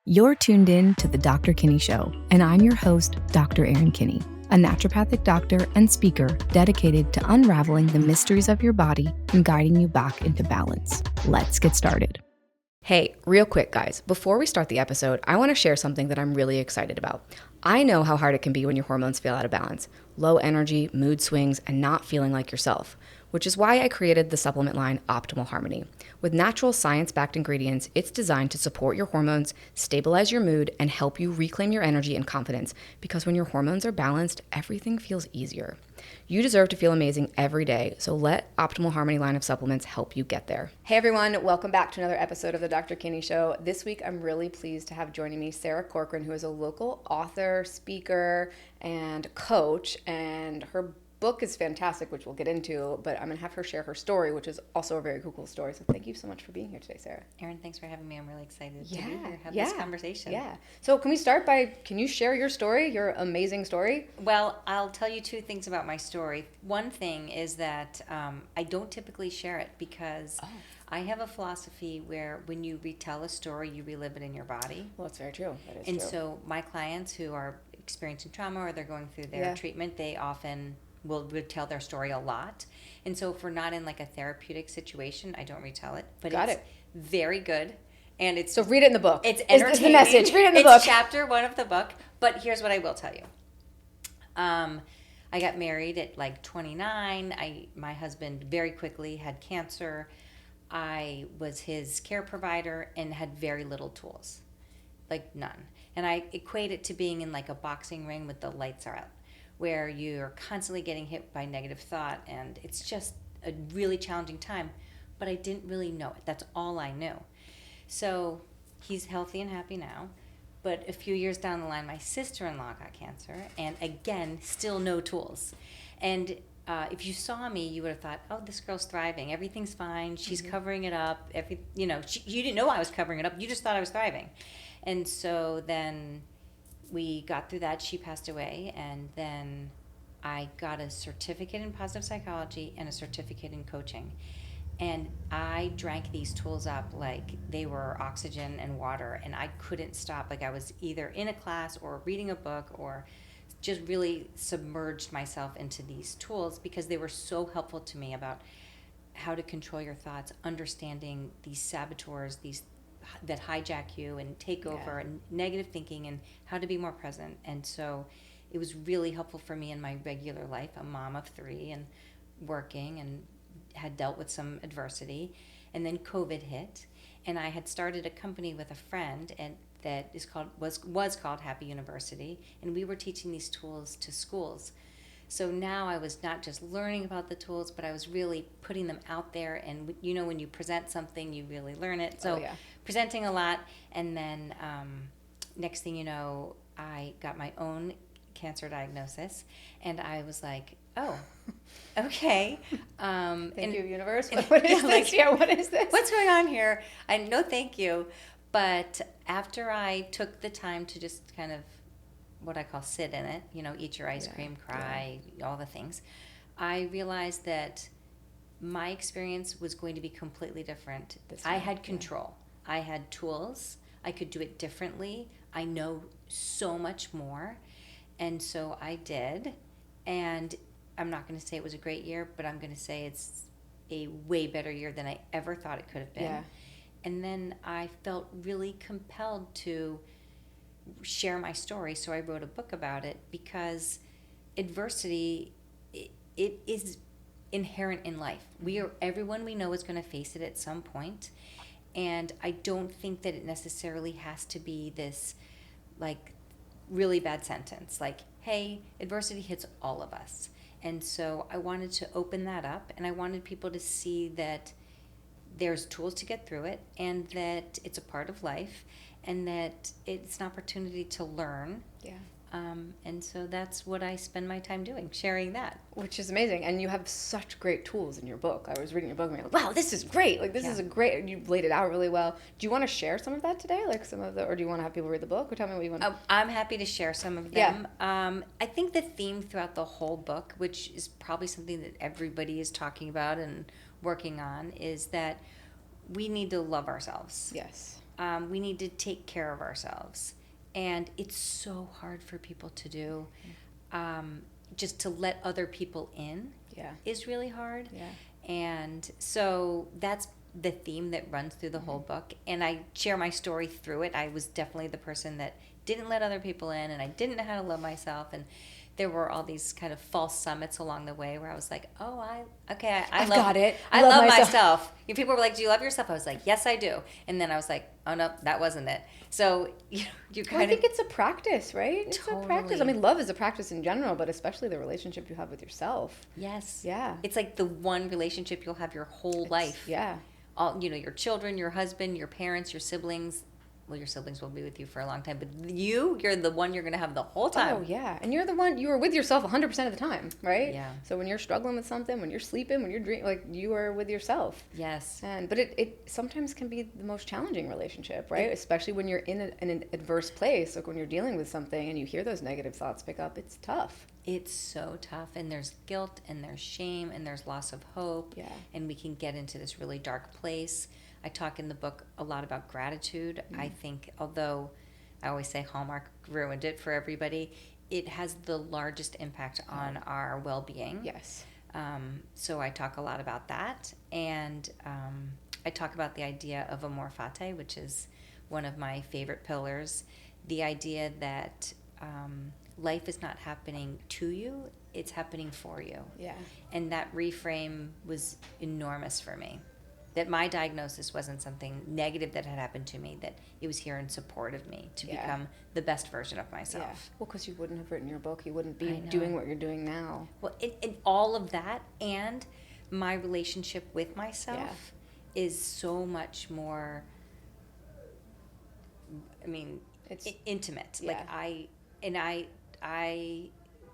You're tuned in to the Dr. Kinney Show, and I'm your host, Dr. Erin Kinney, a naturopathic doctor and speaker dedicated to unraveling the mysteries of your body and guiding you back into balance. Let's get started. Hey, real quick, guys, before we start the episode, I want to share something that I'm really excited about. I know how hard it can be when your hormones feel out of balance, low energy, mood swings, and not feeling like yourself, which is why I created the supplement line Optimal Harmony. With natural science-backed ingredients, it's designed to support your hormones, stabilize your mood, and help you reclaim your energy and confidence, because when your hormones are balanced, everything feels easier. You deserve to feel amazing every day, so let Optimal Harmony line of supplements help you get there. Hey everyone, welcome back to another episode of the Dr. Kinney Show. This week, I'm really pleased to have joining me Sara Corckran, who is a local author, speaker, and coach, and her book is fantastic, which we'll get into, but I'm going to have her share her story, which is also a very cool story. So thank you so much for being here today, Sara. Erin, thanks for having me. I'm really excited to be here, have this conversation. Yeah. So can we start by, can you share your story, your amazing story? Well, I'll tell you two things about my story. One thing is that I don't typically share it because I have a philosophy where when you retell a story, you relive it in your body. Well, that's very true. That is true. And so my clients who are experiencing trauma or they're going through their treatment, they often will tell their story a lot. And so if we're not in like a therapeutic situation, I don't retell it. But it's very good. And it's so read it in the book. It's entertaining. It's the message. Read it in the book. It's chapter 1 of the book. But here's what I will tell you. I got married at like 29. My husband very quickly had cancer. I was his care provider and had very little tools, like none. And I equate it to being in like a boxing ring with the lights are out, where you're constantly getting hit by negative thought, and it's just a really challenging time. But I didn't really know it. That's all I knew. So he's healthy and happy now. But a few years down the line, my sister-in-law got cancer, and again, still no tools. And if you saw me, you would have thought, oh, this girl's thriving. Everything's fine. She's covering it up. You didn't know I was covering it up. You just thought I was thriving. And so then we got through that. She passed away, and then I got a certificate in positive psychology and a certificate in coaching. And I drank these tools up like they were oxygen and water, and I couldn't stop. Like I was either in a class or reading a book or just really submerged myself into these tools because they were so helpful to me about how to control your thoughts, understanding these saboteurs, these that hijack you and take over, and negative thinking, and how to be more present. And so it was really helpful for me in my regular life, a mom of 3 and working, and had dealt with some adversity. And then COVID hit, and I had started a company with a friend and that was called Happy University, and we were teaching these tools to schools. So now I was not just learning about the tools, but I was really putting them out there. And when you present something, you really learn it. So presenting a lot. And then next thing you know, I got my own cancer diagnosis. And I was like, oh, okay. Thank you, universe. What is this? What is this? What's going on here? No, thank you. But after I took the time to just kind of what I call sit in it, eat your ice cream, cry, all the things, I realized that my experience was going to be completely different. I had control. I had tools. I could do it differently. I know so much more. And so I did. And I'm not going to say it was a great year, but I'm going to say it's a way better year than I ever thought it could have been. Yeah. And then I felt really compelled to share my story, so I wrote a book about it, because adversity, it is inherent in life. Everyone we know is going to face it at some point, and I don't think that it necessarily has to be this like really bad sentence like, hey, adversity hits all of us. And so I wanted to open that up, and I wanted people to see that there's tools to get through it, and that it's a part of life, and that it's an opportunity to learn. Yeah. And so that's what I spend my time doing, sharing that. Which is amazing. And you have such great tools in your book. I was reading your book and I'm like, wow, this is great. Like, this is a great, you laid it out really well. Do you want to share some of that today? Like some of the, or do you want to have people read the book? Or tell me what you want to. I'm happy to share some of them. Yeah. I think the theme throughout the whole book, which is probably something that everybody is talking about and working on, is that we need to love ourselves. Yes. We need to take care of ourselves. And it's so hard for people to do. Just to let other people in is really hard. Yeah. And so that's the theme that runs through the whole book. And I share my story through it. I was definitely the person that didn't let other people in, and I didn't know how to love myself. And there were all these kind of false summits along the way where I was like, oh, I I've love, got it. I love myself. People were like, do you love yourself? I was like, yes, I do. And then I was like, oh, no, that wasn't it. So you kind I think it's a practice, right? It's Totally. a practice. I mean, love is a practice in general, but especially the relationship you have with yourself. Yes. Yeah. It's like the one relationship you'll have your whole life. Yeah. All, your children, your husband, your parents, your siblings. Well, your siblings will be with you for a long time, but you're the one you're going to have the whole time. Oh, yeah. And you're the one, you are with yourself 100% of the time, right? Yeah. So when you're struggling with something, when you're sleeping, when you're dreaming, like, you are with yourself. Yes. But it sometimes can be the most challenging relationship, right? Especially when you're in an adverse place, like when you're dealing with something and you hear those negative thoughts pick up, it's tough. It's so tough, and there's guilt, and there's shame, and there's loss of hope. Yeah. And we can get into this really dark place. I talk in the book a lot about gratitude. I think, although I always say Hallmark ruined it for everybody, it has the largest impact on our well-being. Yes. So I talk a lot about that. And I talk about the idea of amor fati, which is one of my favorite pillars. The idea that life is not happening to you, it's happening for you. Yeah. And that reframe was enormous for me. That my diagnosis wasn't something negative that had happened to me, that it was here in support of me to become the best version of myself. Yeah. Well, because you wouldn't have written your book. You wouldn't be doing what you're doing now. Well, in all of that, and my relationship with myself is so much more, I mean, it's intimate. Yeah. Like I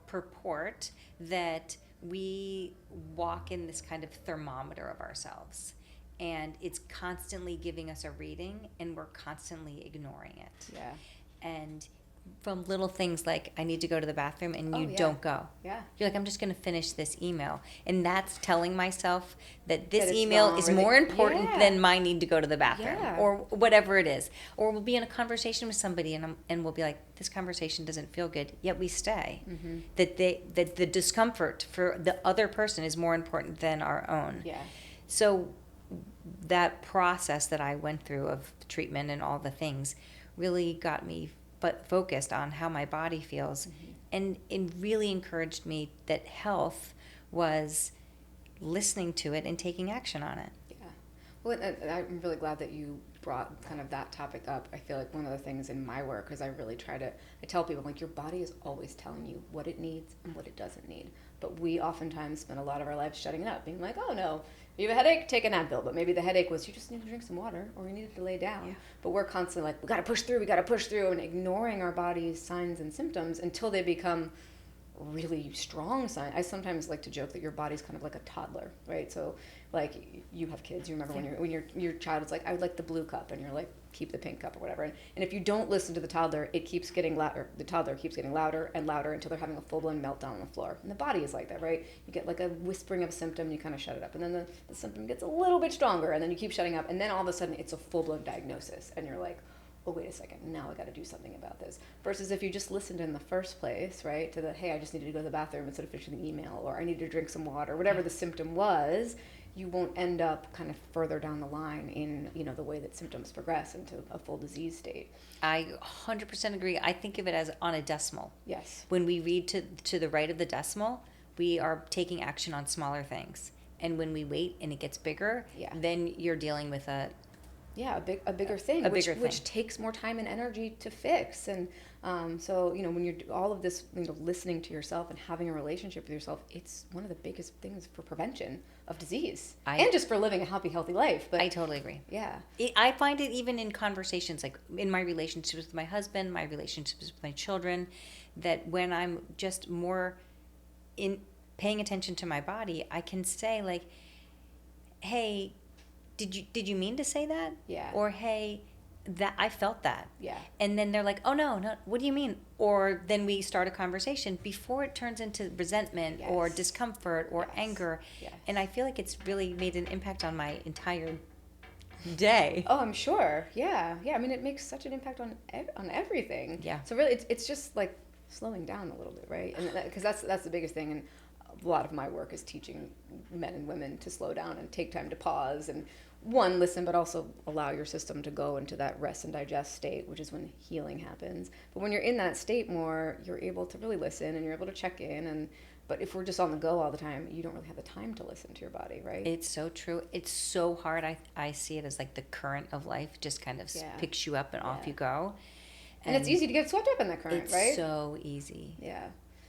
purport that we walk in this kind of thermometer of ourselves. And it's constantly giving us a reading, and we're constantly ignoring it. Yeah. And from little things like, I need to go to the bathroom, and you don't go. Yeah. You're like, I'm just going to finish this email. And that's telling myself that this That it's email wrong, is or more important Yeah. than my need to go to the bathroom, Yeah. or whatever it is. Or we'll be in a conversation with somebody, and we'll be like, this conversation doesn't feel good, yet we stay. Mm-hmm. That the discomfort for the other person is more important than our own. Yeah. So that process that I went through of treatment and all the things really got me focused on how my body feels. And it really encouraged me that health was listening to it and taking action on it. Yeah. Well, I'm really glad that you brought kind of that topic up. I feel like one of the things in my work is I really I tell people, like, your body is always telling you what it needs and what it doesn't need. But we oftentimes spend a lot of our lives shutting it up, being like, oh no, you have a headache, take an Advil. But maybe the headache was you just need to drink some water, or you needed to lay down. Yeah. But we're constantly like, we got to push through, and ignoring our body's signs and symptoms until they become really strong signs. I sometimes like to joke that your body's kind of like a toddler, right? So, like, you have kids. You remember when your child is like, I would like the blue cup, and you're like, keep the pink cup or whatever. And if you don't listen to the toddler, it keeps getting louder. The toddler keeps getting louder and louder until they're having a full-blown meltdown on the floor. And the body is like that, right? You get like a whispering of a symptom, and you kind of shut it up. And then the symptom gets a little bit stronger, and then you keep shutting up. And then all of a sudden, it's a full-blown diagnosis. And you're like, oh, wait a second, now I got to do something about this. Versus if you just listened in the first place, right, to the, hey, I just needed to go to the bathroom instead of finishing the email, or I needed to drink some water, whatever the symptom was, you won't end up kind of further down the line in, the way that symptoms progress into a full disease state. I 100% agree. I think of it as on a decimal. Yes. When we read to the right of the decimal, we are taking action on smaller things. And when we wait and it gets bigger, then you're dealing with a bigger thing, which takes more time and energy to fix. And so, when you're all of this, listening to yourself and having a relationship with yourself, it's one of the biggest things for prevention of disease and just for living a happy, healthy life. But I totally agree. Yeah. I find it even in conversations, like in my relationships with my husband, my relationships with my children, that when I'm just more in paying attention to my body, I can say, like, hey, did you mean to say that? Yeah. Or, hey, that I felt that. Yeah. And then they're like, oh, no, what do you mean? Or then we start a conversation before it turns into resentment or discomfort or anger. Yes. And I feel like it's really made an impact on my entire day. Oh, I'm sure. Yeah. I mean, it makes such an impact on everything. Yeah. So really, it's just like slowing down a little bit, right? And because that's the biggest thing. And a lot of my work is teaching men and women to slow down and take time to pause and listen, but also allow your system to go into that rest and digest state, which is when healing happens. But when you're in that state more, you're able to really listen and you're able to check in. But if we're just on the go all the time, you don't really have the time to listen to your body, right? It's so true. It's so hard. I see it as like the current of life just kind of picks you up and off you go. And it's easy to get swept up in that current, right? It's so easy. Yeah.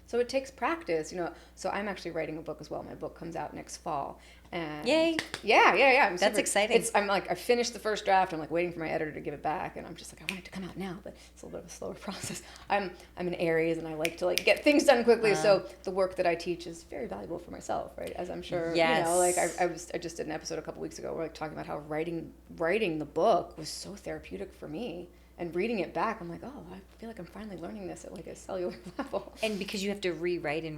So it takes practice, So I'm actually writing a book as well. My book comes out next fall. And yay! Yeah. That's exciting. I finished the first draft. I'm like waiting for my editor to give it back, and I'm just like, I want it to come out now, but it's a little bit of a slower process. I'm an Aries, and I like to get things done quickly. So the work that I teach is very valuable for myself, right? As I'm sure I just did an episode a couple weeks ago where talking about how writing the book was so therapeutic for me. And reading it back, I'm like, oh, I feel like I'm finally learning this at a cellular level. And because you have to rewrite, and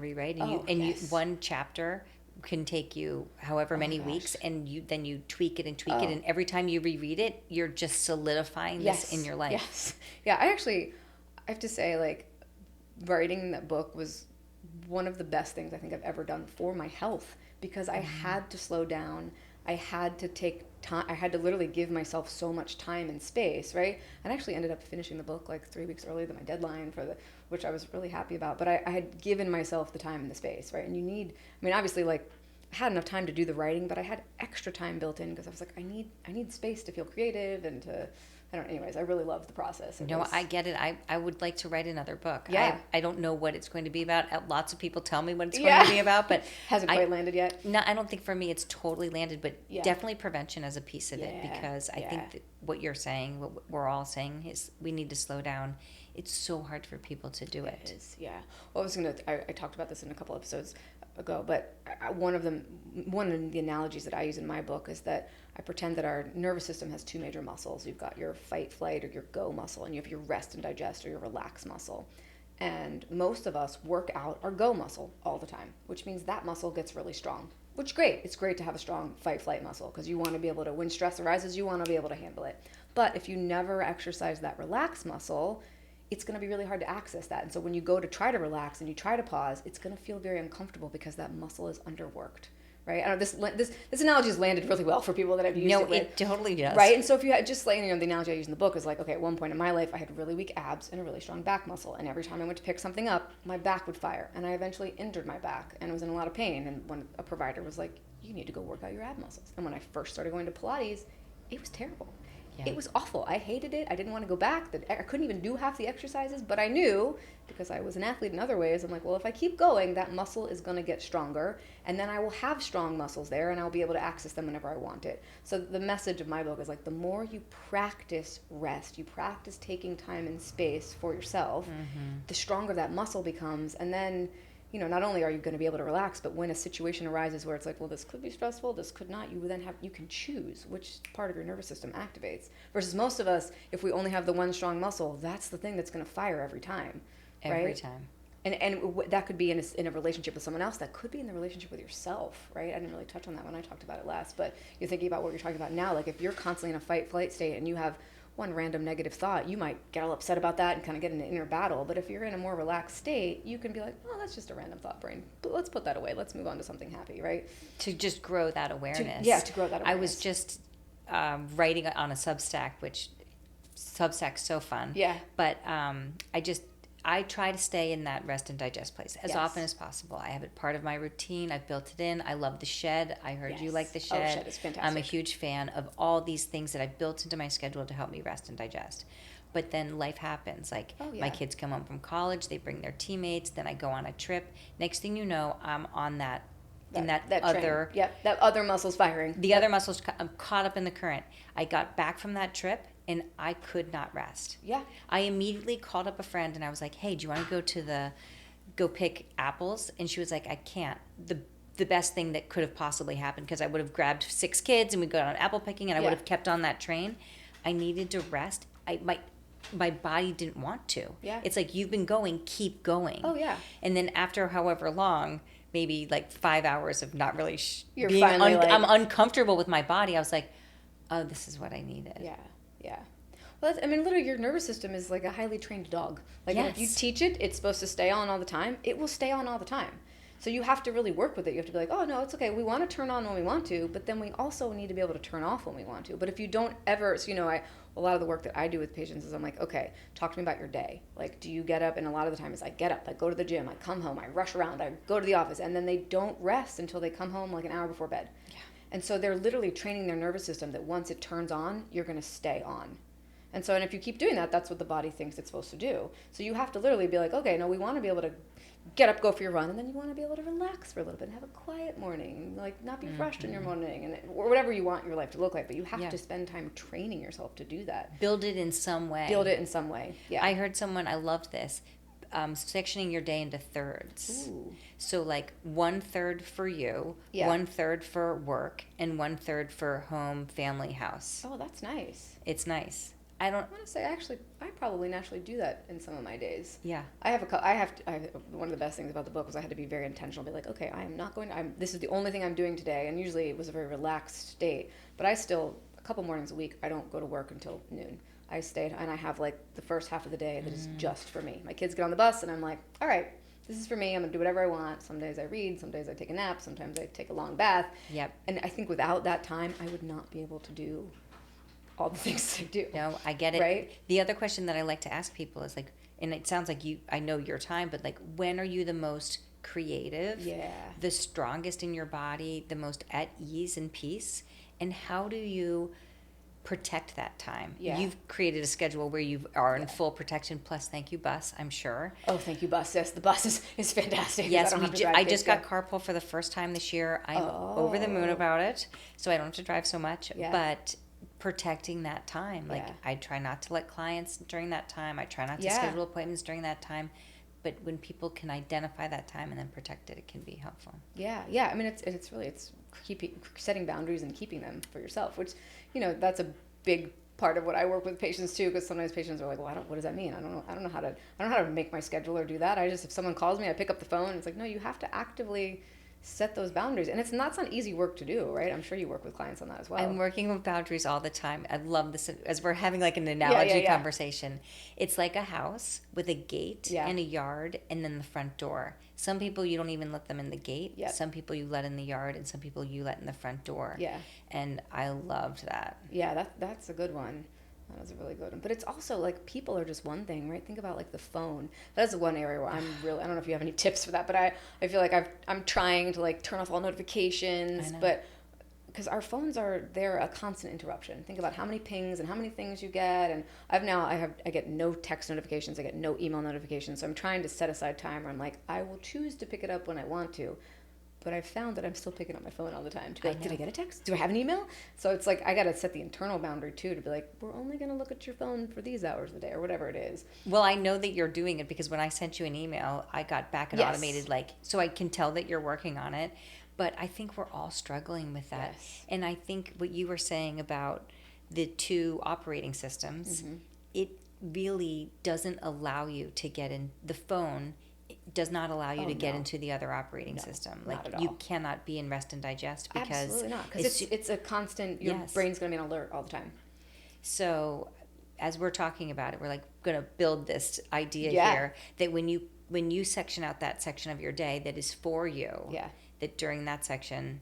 one chapter can take you however many weeks, and then you tweak it, and every time you reread it, you're just solidifying this in your life. Yes. Yeah, I have to say, writing that book was one of the best things I think I've ever done for my health, because I had to slow down. I had to take time. I had to literally give myself so much time and space, right? And I actually ended up finishing the book 3 weeks earlier than my deadline which I was really happy about. But I had given myself the time and the space, right? And obviously, I had enough time to do the writing, but I had extra time built in because I was like, I need space to feel creative and to. Anyways, I really loved the process. I get it. I would like to write another book. Yeah. I don't know what it's going to be about. Lots of people tell me what it's going to be about, but hasn't quite landed yet. No, I don't think for me it's totally landed, but definitely prevention as a piece of it, because I think that what you're saying, what we're all saying, is we need to slow down. It's so hard for people to do it. It is, yeah. Well, I talked about this in a couple episodes ago, but one of the analogies that I use in my book is that I pretend that our nervous system has two major muscles. You've got your fight, flight, or your go muscle, and you have your rest and digest, or your relax muscle. And most of us work out our go muscle all the time, which means that muscle gets really strong, which is great. It's great to have a strong fight, flight muscle, because you want to be able to, when stress arises, you want to be able to handle it. But if you never exercise that relax muscle, it's going to be really hard to access that. And so when you go to try to relax and you try to pause, it's going to feel very uncomfortable because that muscle is underworked, right? I know this analogy has landed really well for people that I've used it with. No, it totally does. Right? And so if you had the analogy I use in the book is okay, at one point in my life, I had really weak abs and a really strong back muscle. And every time I went to pick something up, my back would fire. And I eventually injured my back and was in a lot of pain. And when a provider was like, you need to go work out your ab muscles. And when I first started going to Pilates, it was terrible. Yeah. It was awful. I hated it. I didn't want to go back. I couldn't even do half the exercises, but I knew, because I was an athlete in other ways, I'm like, well, if I keep going, that muscle is going to get stronger, and then I will have strong muscles there, and I'll be able to access them whenever I want it. So the message of my book is the more you practice rest, you practice taking time and space for yourself, the stronger that muscle becomes, and then not only are you going to be able to relax, but when a situation arises where it's well, this could be stressful, this could not, you can choose which part of your nervous system activates. Versus most of us, if we only have the one strong muscle, that's the thing that's going to fire every time. Every time. And that could be in a relationship with someone else. That could be in the relationship with yourself, right? I didn't really touch on that when I talked about it last, but you're thinking about what you're talking about now. If you're constantly in a fight-flight state and you have one random negative thought, you might get all upset about that and kind of get in an inner battle. But if you're in a more relaxed state, you can be like, oh, that's just a random thought, brain. But let's put that away. Let's move on to something happy, right? To just grow that awareness. To grow that awareness. I was just writing on a Substack, which Substack's so fun. Yeah. But I try to stay in that rest and digest place as often as possible. I have it part of my routine. I've built it in. I love the shed. I heard you like the shed. Oh, the shed is fantastic. I'm a huge fan of all these things that I've built into my schedule to help me rest and digest. But then life happens. My kids come home from college. They bring their teammates. Then I go on a trip. Next thing you know, I'm on that other... Yep, that other muscle's firing. The other muscle's... I'm caught up in the current. I got back from that trip, and I could not rest. Yeah. I immediately called up a friend and I was like, hey, do you want to go pick apples? And she was like, I can't. The best thing that could have possibly happened, because I would have grabbed 6 kids and we'd go on apple picking and I would have kept on that train. I needed to rest. My body didn't want to. Yeah. It's you've been going, keep going. Oh, yeah. And then after however long, maybe 5 hours of not really I'm uncomfortable with my body, I was like, oh, this is what I needed. Yeah, yeah. Well, I mean, literally, your nervous system is like a highly trained dog. Like, Yes. if you teach it, it's supposed to stay on all the time. It will stay on all the time. So you have to really work with it. You have to be like, oh, no, it's okay. We want to turn on when we want to, but then we also need to be able to turn off when we want to. But if you don't ever, so, a lot of the work that I do with patients is I'm like, okay, talk to me about your day. Like, do you get up? And a lot of the time is I get up, I go to the gym, I come home, I rush around, I go to the office, and then they don't rest until they come home like an hour before bed. Yeah. And so they're literally training their nervous system that once it turns on, you're going to stay on. And so, and if you keep doing that, that's what the body thinks it's supposed to do. So you have to literally be like, okay, no, we want to be able to get up, go for your run, and then you want to be able to relax for a little bit and have a quiet morning, like not be rushed in your morning, and or whatever you want your life to look like. But you have to spend time training yourself to do that. Build it in some way. Yeah. I heard someone, I loved this, sectioning your day into thirds. Ooh. So like 1/3 for you, 1/3 for work, and 1/3 for home, family, house. Oh, that's nice. It's nice. I want to say, actually, I probably naturally do that in some of my days. Yeah. One of the best things about the book was I had to be very intentional, be like, okay, I am not going to, this is the only thing I'm doing today. And usually it was a very relaxed state, but I still, a couple mornings a week, I don't go to work until noon. I stay and I have like the first half of the day that is just for me. My kids get on the bus and I'm like, all right, this is for me. I'm gonna do whatever I want. Some days I read, some days I take a nap, sometimes I take a long bath. Yep. And I think without that time, I would not be able to do all the things I do. No, I get it. Right? The other question that I like to ask people is like, and it sounds like I know your time, but like, when are you the most creative? Yeah. The strongest in your body, the most at ease and peace? And how do you protect that time? Yeah. You've created a schedule where you are in full protection, plus thank you bus, I'm sure. Oh, thank you, bus. Yes, the bus is fantastic. Yes, I just got kids. carpool for the first time this year. I'm over the moon about it, so I don't have to drive so much. Yeah. But protecting that time, like I try not to let clients during that time. I try not to schedule appointments during that time. But when people can identify that time and then protect it, it can be helpful. Yeah. I mean, it's really setting boundaries and keeping them for yourself, which, that's a big part of what I work with patients too, because sometimes patients are like, well, what does that mean? I don't know how to make my schedule or do that. If someone calls me, I pick up the phone. It's like, no, you have to actively set those boundaries, and it's not easy work to do, right? I'm sure you work with clients on that as well. I'm working with boundaries all the time. I love this as we're having like an analogy conversation. It's like a house with a gate and a yard and then the front door. Some people you don't even let them in the gate. Yep. Some people you let in the yard, and some people you let in the front door. Yeah. And I loved that. Yeah, that's a good one. That was a really good one. But it's also like people are just one thing, right? Think about like the phone. That's the one area where I don't know if you have any tips for that, but I feel like I'm trying to like turn off all notifications, but because our phones they're a constant interruption. Think about how many pings and how many things you get, and I get no text notifications, I get no email notifications. So I'm trying to set aside time where I'm like, I will choose to pick it up when I want to. But I've found that I'm still picking up my phone all the time to be like, did I get a text? Do I have an email? So it's like I got to set the internal boundary too, to be like, we're only going to look at your phone for these hours a day or whatever it is. Well, I know that you're doing it because when I sent you an email, I got back an automated so I can tell that you're working on it. But I think we're all struggling with that. Yes. And I think what you were saying about the two operating systems, it really doesn't allow you to get in the phone. Does not allow you to get into the other operating system. Like you cannot be in rest and digest because absolutely not, because it's a constant. Your brain's going to be on alert all the time. So, as we're talking about it, we're like going to build this idea here that when you section out that section of your day that is for you, that during that section,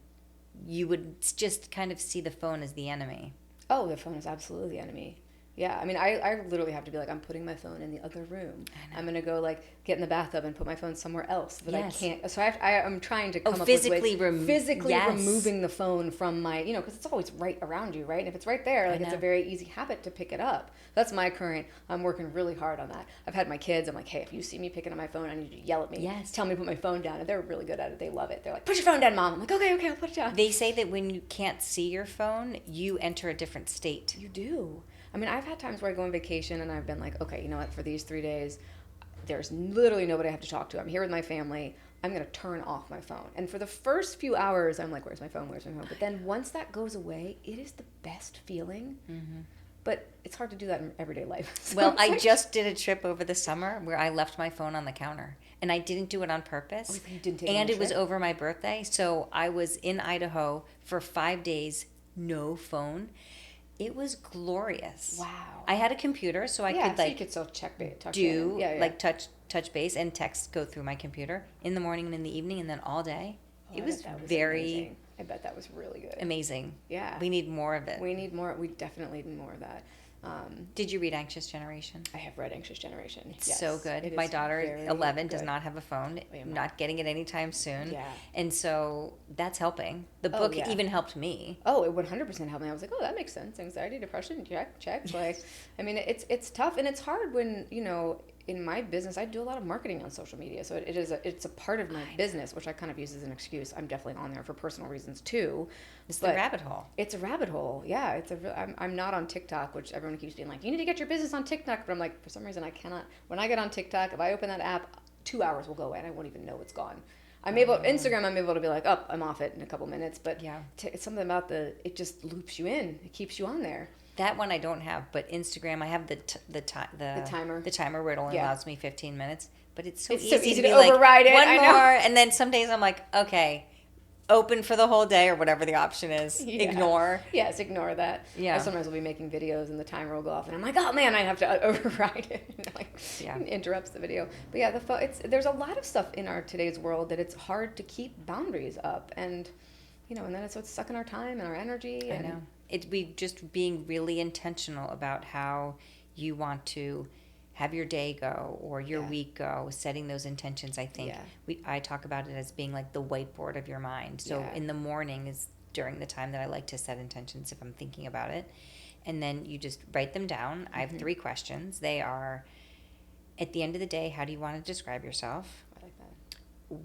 you would just kind of see the phone as the enemy. Oh, the phone is absolutely the enemy. Yeah, I mean, I literally have to be like, I'm putting my phone in the other room. I'm going to go, like, get in the bathtub and put my phone somewhere else that I can't. So I'm trying to come up with ways, physically removing the phone from my, because it's always right around you, right? And if it's right there, like, it's a very easy habit to pick it up. That's my current, I'm working really hard on that. I've had my kids, I'm like, hey, if you see me picking up my phone, I need you to yell at me. Yes. Tell me to put my phone down. And they're really good at it. They love it. They're like, put your phone down, Mom. I'm like, okay, I'll put it down. They say that when you can't see your phone, you enter a different state. You do. I mean, I've had times where I go on vacation and I've been like, okay, you know what, for these 3 days, there's literally nobody I have to talk to. I'm here with my family. I'm going to turn off my phone. And for the first few hours, I'm like, where's my phone? But then once that goes away, it is the best feeling. Mm-hmm. But it's hard to do that in everyday life. So well, I just did a trip over the summer where I left my phone on the counter. And I didn't do it on purpose. Oh, you didn't take and it was over my birthday. So I was in Idaho for 5 days, no phone. It was glorious. Wow. I had a computer, so I could so like you could still touch like touch base and text go through my computer in the morning and in the evening and then all day. It was very amazing. I bet that was really good. amazing. Yeah. We need more of it. We need more. We definitely need more of that. Did you read Anxious Generation? I have read Anxious Generation. It's so good. My daughter, 11, does not have a phone. Not getting it anytime soon. Yeah. And so that's helping. The book even helped me. Oh, it 100% helped me. I was like, oh, that makes sense. Anxiety, depression, check. Like, I mean, it's tough and it's hard when, you know, in my business, I do a lot of marketing on social media. So it's a part of my business, which I kind of use as an excuse. I'm definitely on there for personal reasons too. It's the rabbit hole. It's a rabbit hole. Yeah. I'm not on TikTok, which everyone keeps being like, you need to get your business on TikTok. But I'm like, for some reason, I cannot. When I get on TikTok, if I open that app, 2 hours will go away and I won't even know it's gone. Instagram, I'm able to be like, oh, I'm off it in a couple minutes. But it's something about it just loops you in. It keeps you on there. That one I don't have, but Instagram I have the timer. The timer where it only allows me 15 minutes, but it's so easy to override it. One more, and then some days I'm like, okay, open for the whole day or whatever the option is. Yeah. Ignore. Yes, ignore that. Yeah. I sometimes will be making videos and the timer will go off, and I'm like, oh man, I have to override it. It interrupts the video. But yeah, there's a lot of stuff in our today's world that it's hard to keep boundaries up, and and then it's sucking our time and our energy. I know. We just being really intentional about how you want to have your day go or your week go, setting those intentions. I think I talk about it as being like the whiteboard of your mind. So in the morning is during the time that I like to set intentions if I'm thinking about it. And then you just write them down. I have 3 questions. They are, at the end of the day, how do you want to describe yourself? I like that.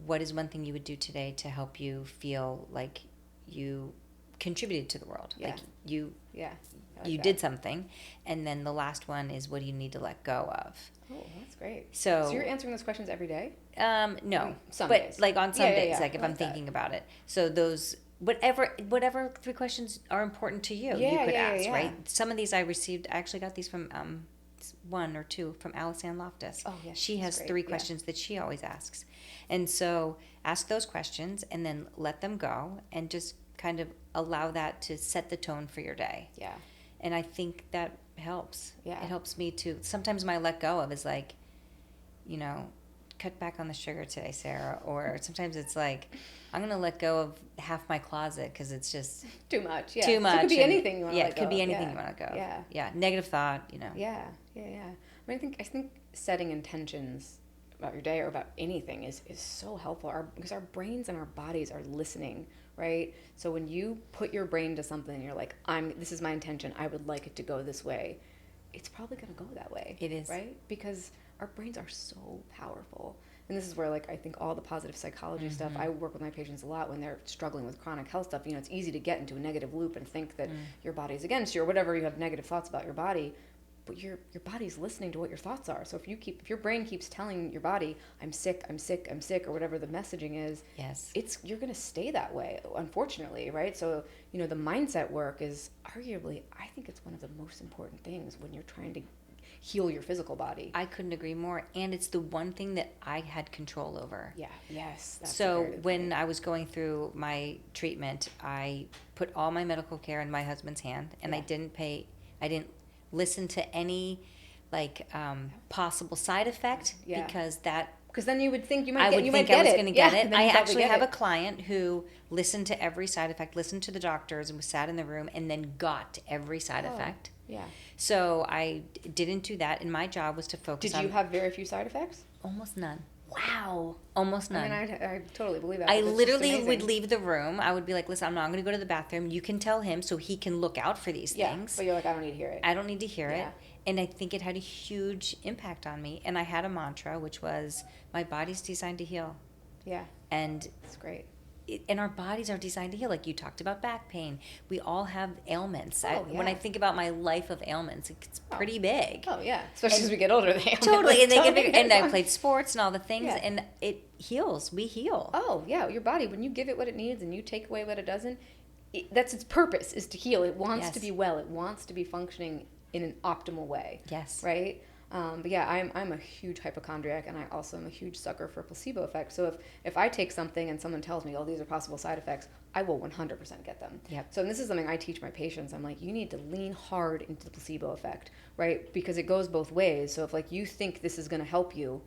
What is one thing you would do today to help you feel like you contributed to the world? Like you did something. And then the last one is, what do you need to let go of? Oh, that's great. So you're answering those questions every day? No, some but days. Like on some days, like if I'm thinking about it. So those whatever 3 questions are important to you, you could ask, right? Some of these I actually got these from 1 or 2 from Alison Loftus. Oh, yeah, she has 3 questions that she always asks. And so ask those questions and then let them go and just kind of allow that to set the tone for your day. Yeah. And I think that helps. Yeah. It helps me too. Sometimes my let go of is like, cut back on the sugar today, Sarah. Or sometimes it's like, I'm going to let go of half my closet because it's just too much. Yeah. Too much. So it could be anything you want to let go. Yeah, it could be anything you want to go. Yeah. Yeah. Negative thought, Yeah. I mean, I think setting intentions about your day or about anything is so helpful because our brains and our bodies are listening, right? So when you put your brain to something, you're like, this is my intention. I would like it to go this way. It's probably going to go that way. It is. Right? Because our brains are so powerful. And this is where, I think all the positive psychology stuff, I work with my patients a lot when they're struggling with chronic health stuff. It's easy to get into a negative loop and think that your body's against you or whatever, you have negative thoughts about your body. But your body's listening to what your thoughts are. So if your brain keeps telling your body, I'm sick, or whatever the messaging is, you're going to stay that way, unfortunately, right? So, the mindset work is arguably, I think it's one of the most important things when you're trying to heal your physical body. I couldn't agree more. And it's the one thing that I had control over. Yeah. Yes. So when I was going through my treatment, I put all my medical care in my husband's hand, and I didn't listen to any possible side effect because then you would think I was going to get it. I actually have a client who listened to every side effect, listened to the doctors, and was sat in the room, and then got every side effect. Yeah. So I didn't do that, and my job was to focus on... Did you have very few side effects? Almost none. Wow. Almost none. I mean, I totally believe that. I literally would leave the room. I would be like, listen, I'm not going to go to the bathroom. You can tell him so he can look out for these things. But you're like, I don't need to hear it. I don't need to hear it. And I think it had a huge impact on me. And I had a mantra, which was, my body's designed to heal. Yeah. And it's great. And our bodies are designed to heal. Like you talked about back pain. We all have ailments. When I think about my life of ailments, it's pretty big. Oh, yeah. Especially as we get older. Totally. And they get bigger. And I played sports and all the things. Yeah. And it heals. We heal. Oh, yeah. Your body, when you give it what it needs and you take away what it doesn't, that's its purpose, is to heal. It wants to be well. It wants to be functioning in an optimal way. Yes. Right? But yeah, I'm a huge hypochondriac, and I also am a huge sucker for placebo effects. So if I take something and someone tells me, oh, these are possible side effects, I will 100% get them. Yep. So this is something I teach my patients. I'm like, you need to lean hard into the placebo effect, right? Because it goes both ways. So if like you think this is going to help you,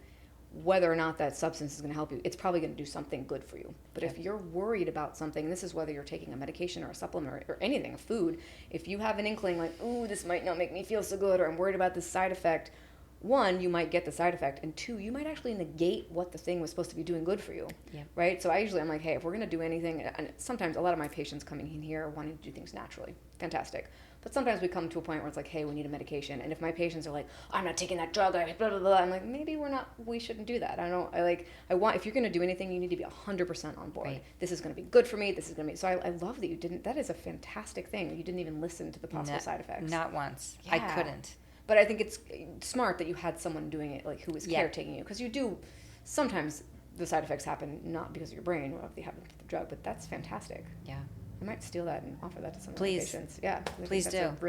whether or not that substance is going to help you, it's probably going to do something good for you. But if you're worried about something, this is whether you're taking a medication or a supplement or anything, a food, if you have an inkling like, ooh, this might not make me feel so good, or I'm worried about this side effect, one, you might get the side effect, and two, you might actually negate what the thing was supposed to be doing good for you, right? So I'm like, hey, if we're going to do anything, and sometimes a lot of my patients coming in here are wanting to do things naturally, fantastic. But sometimes we come to a point where it's like, hey, we need a medication. And if my patients are like, I'm not taking that drug, blah, blah, blah, I'm like, maybe we shouldn't do that. If you're going to do anything, you need to be 100% on board. Right. This is going to be good for me. This is going to be, so I love that you didn't, that is a fantastic thing. You didn't even listen to the possible side effects. Not once. Yeah. I couldn't. But I think it's smart that you had someone doing it, like who was caretaking you. Because you do, sometimes the side effects happen not because of your brain or if they happen to the drug, but that's fantastic. Yeah. I might steal that and offer that to some of my patients. Yeah, please do. That's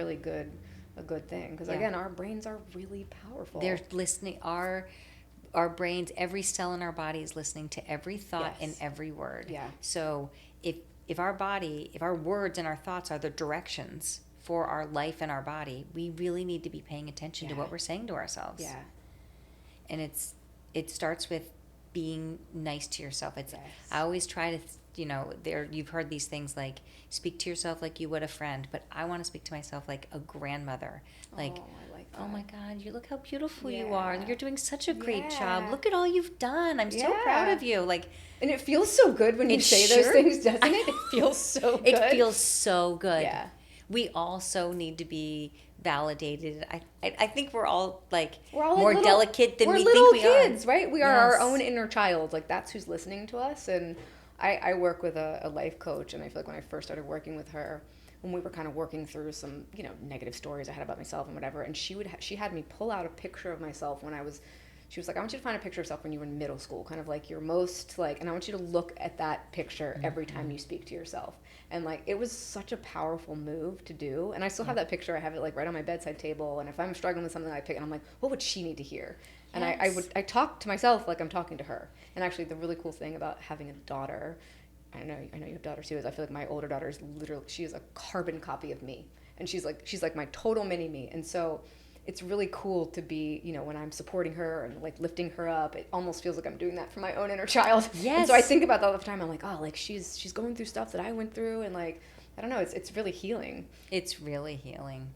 a good thing because again, our brains are really powerful. They're listening. Our brains, every cell in our body is listening to every thought and every word. Yeah. So if our body, if our words and our thoughts are the directions for our life and our body, we really need to be paying attention to what we're saying to ourselves. Yeah. And it starts with being nice to yourself. I always try to. You've heard these things like speak to yourself like you would a friend, but I want to speak to myself like a grandmother. Like, I like that. Oh my God, you look how beautiful you are. You're doing such a great job. Look at all you've done. I'm so proud of you. Like, and it feels so good when you say those things, doesn't it? It feels so good. It feels so good. Yeah. We also need to be validated. I think we're all more delicate than we think we are. We're little kids, right? We are our own inner child. Like that's who's listening to us. And I work with a life coach, and I feel like when I first started working with her, when we were kind of working through some, negative stories I had about myself and whatever, and she had me pull out a picture of myself when she was like, I want you to find a picture of yourself when you were in middle school, kind of like your most and I want you to look at that picture every time you speak to yourself. And it was such a powerful move to do. And I still have that picture. I have it right on my bedside table. And if I'm struggling with something, I pick, and I'm like, what would she need to hear? And I talk to myself like I'm talking to her. And actually, the really cool thing about having a daughter, I know you have daughters too, is I feel like my older daughter is literally, she is a carbon copy of me, and she's like my total mini me. And so it's really cool to be, when I'm supporting her and lifting her up, it almost feels like I'm doing that for my own inner child. Yes. And so I think about that all the time. I'm like, oh, she's going through stuff that I went through, and I don't know, it's really healing. It's really healing.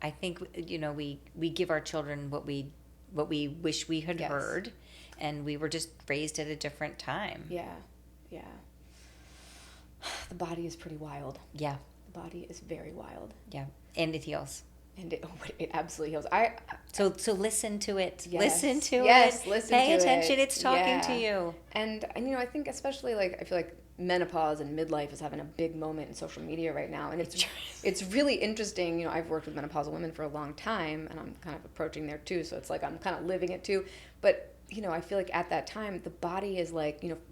I think we give our children what we wish we had heard, and we were just raised at a different time. Yeah. The body is pretty wild. Yeah. The body is very wild. Yeah. And it heals. And it absolutely heals. So listen to it. Yes. Listen to it. Yes, listen to it. Pay attention. It's talking to you. And I think especially I feel like menopause and midlife is having a big moment in social media right now, and it's really interesting. I've worked with menopausal women for a long time, and I'm kind of approaching there too, so it's like I'm kind of living it too. But I feel like at that time the body is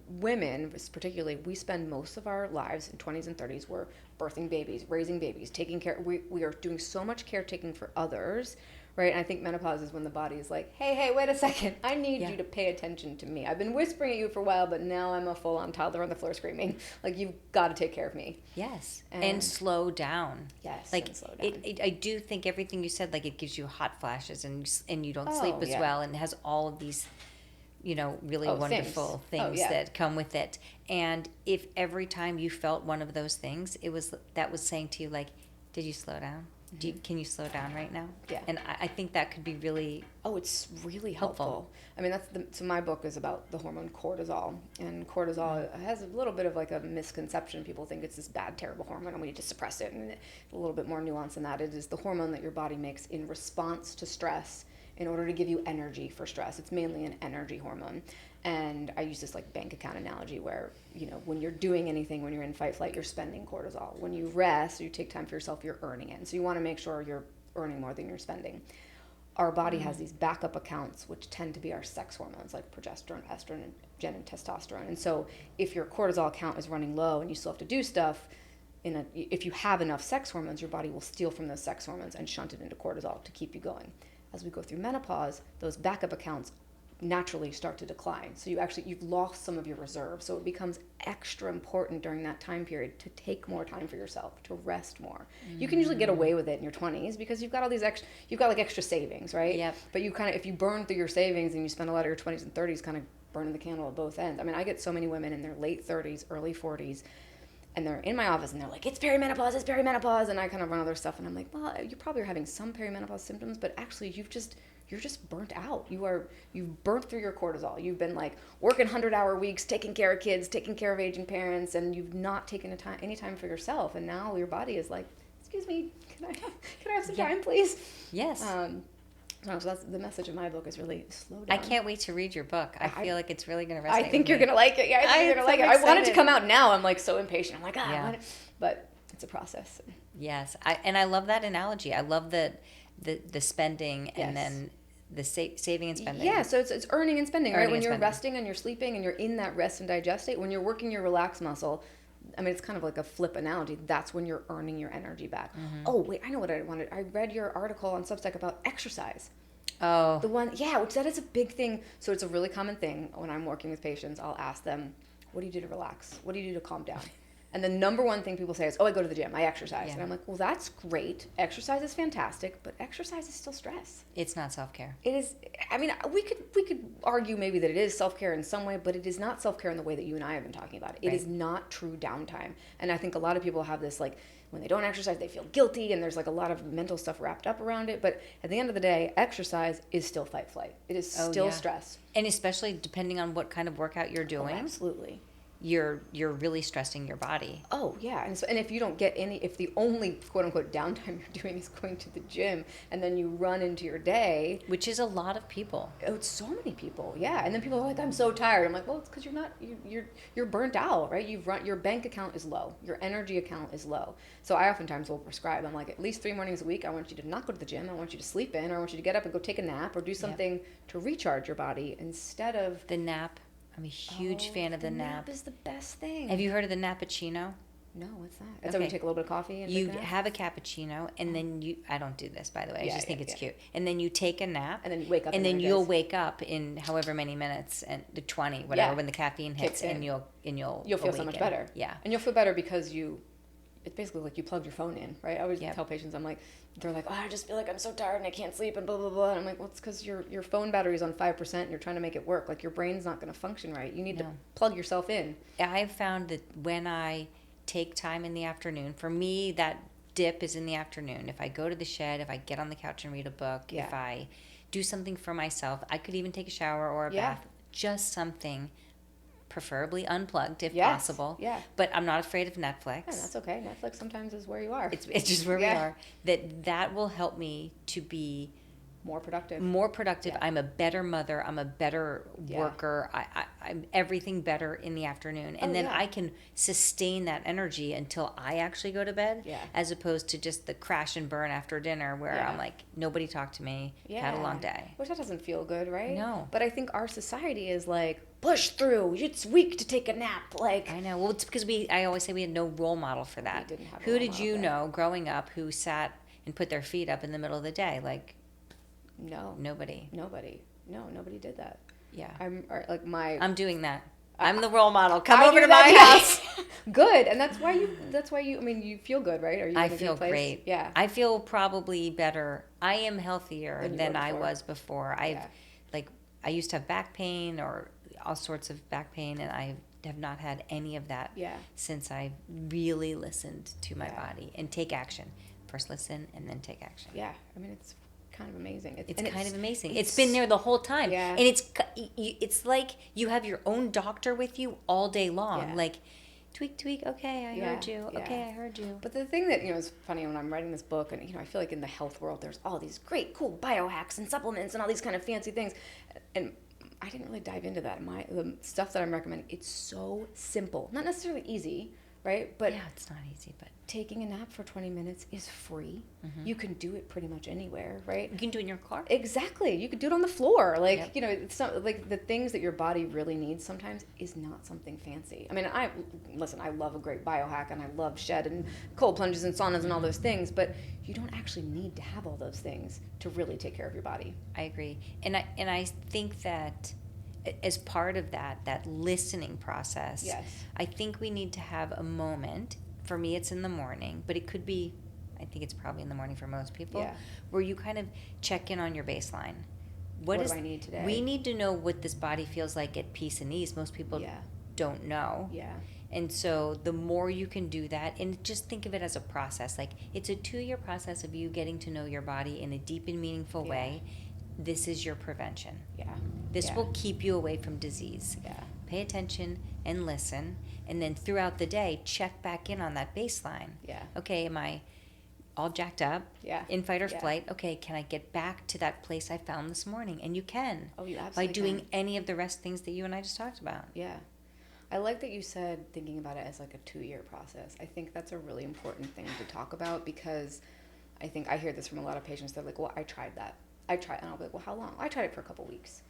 women particularly, we spend most of our lives in 20s and 30s we're birthing babies, raising babies, taking care. We are doing so much caretaking for others, right? And I think menopause is when the body is like, hey, wait a second, I need you to pay attention to me. I've been whispering at you for a while, but now I'm a full-on toddler on the floor screaming. You've got to take care of me. Yes, and slow down. Yes, and slow down. I do think everything you said, it gives you hot flashes, and you don't sleep as well, and it has all of these, really wonderful things that come with it. And if every time you felt one of those things, that was saying to you, did you slow down? Can you slow down right now? Yeah. And I think that could be really it's really helpful. I mean, so my book is about the hormone cortisol, and cortisol has a little bit of a misconception. People think it's this bad, terrible hormone and we need to suppress it, and a little bit more nuance than that. It is the hormone that your body makes in response to stress in order to give you energy for stress. It's mainly an energy hormone. And I use this bank account analogy where, when you're doing anything, when you're in fight flight, you're spending cortisol. When you rest, you take time for yourself, you're earning it. And so you want to make sure you're earning more than you're spending. Our body has these backup accounts, which tend to be our sex hormones, like progesterone, estrogen, and testosterone. And so if your cortisol account is running low and you still have to do stuff, if you have enough sex hormones, your body will steal from those sex hormones and shunt it into cortisol to keep you going. As we go through menopause, those backup accounts naturally start to decline. So you've lost some of your reserve. So it becomes extra important during that time period to take more time for yourself, to rest more. You can usually get away with it in your 20s because you've got all these extra savings, right? Yep. But you kind of, if you burn through your savings and you spend a lot of your 20s and 30s kind of burning the candle at both ends. I mean, I get so many women in their late 30s, early 40s, and they're in my office and they're like, it's perimenopause, and I kind of run other stuff and I'm like, well, you probably are having some perimenopause symptoms, but actually you're just burnt out. You've burnt through your cortisol. You've been like working 100-hour weeks, taking care of kids, taking care of aging parents, and you've not taken any time for yourself. And now your body is like, excuse me, can I have some time, please? Yes. So that's the message of my book, is really slow down. I can't wait to read your book. I feel like it's really going to resonate. I think you're going to like it. Yeah, I think you're going to like it. I want it to come out now. I'm like so impatient. I'm like, I want it. But it's a process. Yes. I love that analogy. I love the spending and then the saving and spending. Yeah, so it's earning and spending, right? When you're resting and you're sleeping and you're in that rest and digest state, when you're working your relax muscle, I mean, it's kind of like a flip analogy. That's when you're earning your energy back. Mm-hmm. Oh, wait, I know what I wanted. I read your article on Substack about exercise. Oh. The one, which that is a big thing. So it's a really common thing when I'm working with patients. I'll ask them, what do you do to relax? What do you do to calm down? And the number one thing people say is, I go to the gym, I exercise. Yeah. And I'm like, well, that's great. Exercise is fantastic, but exercise is still stress. It's not self-care. It is. I mean, we could argue maybe that it is self-care in some way, but it is not self-care in the way that you and I have been talking about it. Right. It is not true downtime. And I think a lot of people have this, like, when they don't exercise, they feel guilty, and there's like a lot of mental stuff wrapped up around it. But at the end of the day, exercise is still fight flight. It is still stress. And especially depending on what kind of workout you're doing. Oh, absolutely. You're really stressing your body. Oh, yeah. And if you don't get if the only quote-unquote downtime you're doing is going to the gym, and then you run into your day. Which is a lot of people. Oh, it's so many people, yeah. And then people are like, I'm so tired. I'm like, well, it's because you're burnt out, right? Your bank account is low. Your energy account is low. So I oftentimes will prescribe, I'm like, at least 3 mornings a week, I want you to not go to the gym. I want you to sleep in, or I want you to get up and go take a nap, or do something to recharge your body instead of... The nap. I'm a huge fan of the nap. The nap is the best thing. Have you heard of the nappuccino? No, what's that? That's when you take a little bit of coffee and you have a cappuccino, and then I don't do this, by the way. I just think it's cute. And then you take a nap. And then you wake up. And then you'll wake up in however many minutes, and the 20, whatever, when the caffeine hits, and you'll feel so much better. Yeah. And you'll feel better because it's basically like you plugged your phone in, right? I always tell patients, I'm like, they're like, I just feel like I'm so tired and I can't sleep and blah, blah, blah. And I'm like, well, it's because your phone battery is on 5% and you're trying to make it work. Like, your brain's not going to function right. You need to plug yourself in. I've found that when I take time in the afternoon, for me, that dip is in the afternoon. If I go to the shed, if I get on the couch and read a book, if I do something for myself, I could even take a shower or a bath, just something preferably unplugged if possible. Yeah. But I'm not afraid of Netflix. Yeah, that's okay. Netflix sometimes is where you are. It's just where we are. That will help me to be more productive. Yeah. I'm a better mother. I'm a better worker. I'm everything better in the afternoon. And then I can sustain that energy until I actually go to bed, as opposed to just the crash and burn after dinner where I'm like, nobody talked to me, had a long day. Which that doesn't feel good, right? No. But I think our society is like, push through. It's weak to take a nap. Like, I know. Well, it's because I always say we had no role model for that. We didn't have Who did you know growing up who sat and put their feet up in the middle of the day? Like, no. Nobody. No, nobody did that. Yeah. I'm doing that. I'm the role model. Come over to my house. Good. And that's why you, I mean, you feel good, right? Are you I feel great. Yeah. I feel probably better. I am healthier than I was before. I used to have back pain or all sorts of back pain, and I have not had any of that since I really listened to my body and take action. First listen and then take action. Yeah. I mean, it's kind of amazing. It's kind of amazing. It's been there the whole time. Yeah. And it's like you have your own doctor with you all day long. Yeah. Like, tweak, okay, I heard you. Yeah. Okay, I heard you. But the thing that, is funny when I'm writing this book, and, I feel like in the health world, there's all these great, cool biohacks and supplements and all these kind of fancy things. And I didn't really dive into that. The stuff that I'm recommending, it's so simple. Not necessarily easy, right? But yeah, it's not easy, but taking a nap for 20 minutes is free. Mm-hmm. You can do it pretty much anywhere, right? you can do it in your car. Exactly. You could do it on the floor. Like, Yep. you know, it's not, like the things that your body really needs sometimes is not something fancy. I mean, I love a great biohack, and I love shed and cold plunges and saunas and all those things, but you don't actually need to have all those things to really take care of your body. I agree. And I think that as part of that listening process, Yes. I think we need to have a moment. For me, it's in the morning, but it could be, I think it's probably in the morning for most people, Yeah. where you kind of check in on your baseline. What do I need today? We need to know what this body feels like at peace and ease. Most people Yeah. don't know. Yeah. And so the more you can do that, and just think of it as a process. Like, it's a 2-year process of you getting to know your body in a deep and meaningful way. This is your prevention. Yeah. This Yeah. will keep you away from disease. Yeah. Pay attention and listen. And then throughout the day, check back in on that baseline. Yeah. Okay, am I all jacked up? Yeah. In fight or Yeah. flight? Okay, can I get back to that place I found this morning? And you can. Oh, you By absolutely doing can. any of the rest things that you and I just talked about. Yeah. I like that you said thinking about it as like a 2-year process. I think that's a really important thing to talk about, because I think I hear this from a lot of patients. They're like, well, I tried that. And I'll be like, well, how long? I tried it for a couple weeks.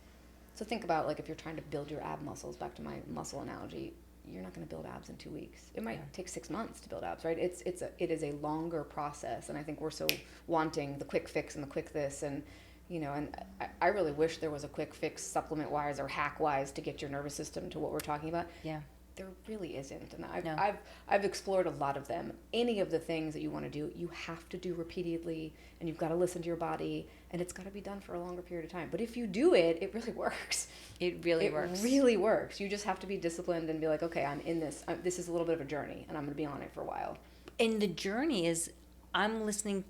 So think about, like, if you're trying to build your ab muscles, back to my muscle analogy, you're not going to build abs in 2 weeks. It might take 6 months to build abs, right? It is a longer process, and I think we're so wanting the quick fix and the quick this, and you know, and I really wish there was a quick fix supplement wise or hack wise to get your nervous system to what we're talking about. Yeah. There really isn't, and No. I've explored a lot of them. Any of the things that you want to do, you have to do repeatedly, and you've got to listen to your body, and it's got to be done for a longer period of time. But if you do it, it really works. It really works. It really works. You just have to be disciplined and be like, okay, I'm in this. This is a little bit of a journey, and I'm going to be on it for a while. And the journey is, I'm listening